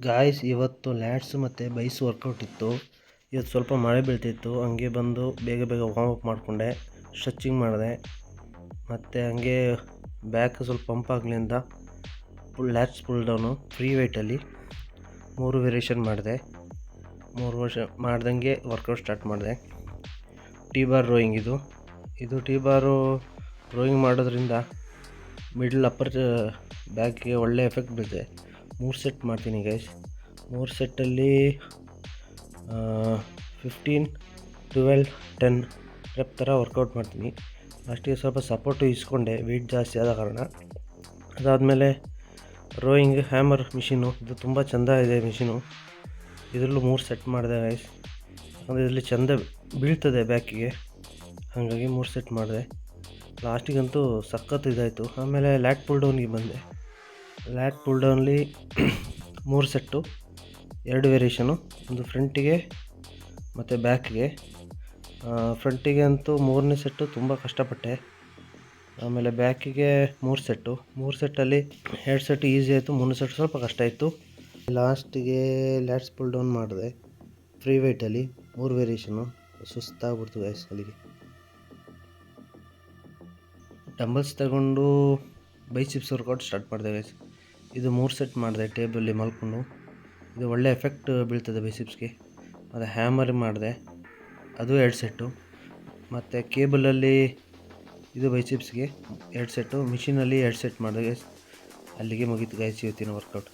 Guys, ಇವತ್ತು lats ಮತ್ತು byes workout ಇತ್ತು. ಇವತ್ತು ಸ್ವಲ್ಪ ಮಳೆ ಬೀಳ್ತಿತ್ತು, ಹಂಗೆ ಬಂದು ಬೇಗ ಬೇಗ ವಾರ್ಮ್ ಅಪ್ ಮಾಡಿಕೊಂಡೆ, ಸ್ಟ್ರೆಚಿಂಗ್ ಮಾಡಿದೆ. ಮತ್ತು ಹಂಗೆ ಬ್ಯಾಕ್ ಸ್ವಲ್ಪ ಪಂಪ್ ಆಗಲಿ ಅಂತ ಲ್ಯಾಟ್ಸ್ ಪುಲ್ ಡೌನು ಫ್ರೀ ವೆಯ್ಟಲ್ಲಿ 3 ವೇರಿಯೇಷನ್ ಮಾಡಿದೆ. 3 ವರ್ಷ ಮಾಡ್ದಂಗೆ ವರ್ಕೌಟ್ ಸ್ಟಾರ್ಟ್ ಮಾಡಿದೆ. ಟಿ ಬಾರ್ ರೋಯಿಂಗ್ ಇದು ಟಿ ಬಾರು ರೋಯಿಂಗ್ ಮಾಡೋದ್ರಿಂದ ಮಿಡ್ಲ್ ಅಪ್ಪರ್ ಬ್ಯಾಕ್ಗೆ ಒಳ್ಳೆ ಎಫೆಕ್ಟ್ ಬೀಳುತ್ತೆ. 3 ಸೆಟ್ ಮಾಡ್ತೀನಿ ಗೈಸ್. 3 ಸೆಟ್ಟಲ್ಲಿ 15, 12, 10 ರೆಪ್ ಥರ ವರ್ಕೌಟ್ ಮಾಡ್ತೀನಿ. ಲಾಸ್ಟಿಗೆ ಸ್ವಲ್ಪ ಸಪೋರ್ಟು ಇಸ್ಕೊಂಡೆ, ವೆಯ್ಟ್ ಜಾಸ್ತಿ ಆದ ಕಾರಣ. ಅದಾದಮೇಲೆ ರೋಯಿಂಗ್ ಹ್ಯಾಮರ್ ಮಿಷಿನು, ಇದು ತುಂಬ ಚೆಂದ ಇದೆ ಮಿಷಿನು. ಇದರಲ್ಲೂ 3 ಸೆಟ್ ಮಾಡಿದೆ ಗೈಸ್. ಅಂದರೆ ಇದರಲ್ಲಿ ಚೆಂದ ಬೀಳ್ತದೆ ಬ್ಯಾಕಿಗೆ, ಹಾಗಾಗಿ 3 ಸೆಟ್ ಮಾಡಿದೆ. ಲಾಸ್ಟಿಗಂತೂ ಸಖತ್ ಇದಾಯಿತು. ಆಮೇಲೆ ಲ್ಯಾಟ್ ಪುಲ್ ಡೌನಿಗೆ ಬಂದೆ. ಲ್ಯಾಟ್ ಪುಲ್ ಡೌನಲ್ಲಿ 3 ಸೆಟ್ಟು, 2 ವೇರಿಯೇಷನು, ಒಂದು ಫ್ರಂಟಿಗೆ ಮತ್ತು ಬ್ಯಾಕ್ಗೆ. ಫ್ರಂಟಿಗೆ ಅಂತೂ 3ನೇ ಸೆಟ್ಟು ತುಂಬ ಕಷ್ಟಪಟ್ಟೆ. ಆಮೇಲೆ ಬ್ಯಾಕಿಗೆ 3 ಸೆಟ್ಟು. 3 ಸೆಟ್ಟಲ್ಲಿ 2 ಸೆಟ್ಟು ಈಸಿ ಆಯಿತು, 3ನೇ ಸೆಟ್ ಸ್ವಲ್ಪ ಕಷ್ಟ ಇತ್ತು. ಲಾಸ್ಟಿಗೆ ಲ್ಯಾಟ್ಸ್ ಪುಲ್ ಡೌನ್ ಮಾಡಿದೆ ಫ್ರೀ ವೆಯ್ಟಲ್ಲಿ 3 ವೇರಿಯೇಷನು. ಸುಸ್ತಾಗ್ಬಿಡ್ತು ಗೈಸ್ ಅಲ್ಲಿಗೆ. ಡಂಬಲ್ಸ್ ತಗೊಂಡು ಬೈಸಿಪ್ಸ್ ವರ್ಕೌಟ್ ಸ್ಟಾರ್ಟ್ ಮಾಡಿದೆ ಗೈಸ್. ಇದು 3 ಸೆಟ್ ಮಾಡಿದೆ ಟೇಬಲ್ಲಿ ಮಲ್ಕೊಂಡು. ಇದು ಒಳ್ಳೆ ಎಫೆಕ್ಟ್ ಬೀಳ್ತದೆ ಬೈಸಿಪ್ಸ್ಗೆ. ಮತ್ತು ಹ್ಯಾಮರ್ ಮಾಡಿದೆ, ಅದು 2 ಸೆಟ್ಟು. ಮತ್ತು ಕೇಬಲಲ್ಲಿ ಇದು ಬೈಸಿಪ್ಸ್ಗೆ 2 ಸೆಟ್ಟು, ಮಿಷಿನಲ್ಲಿ 2 ಸೆಟ್ ಮಾಡಿದೆ ಗೈಸ್. ಅಲ್ಲಿಗೆ ಮುಗೀತು ಗೈಸ್ ಇವತ್ತಿನ ವರ್ಕೌಟ್.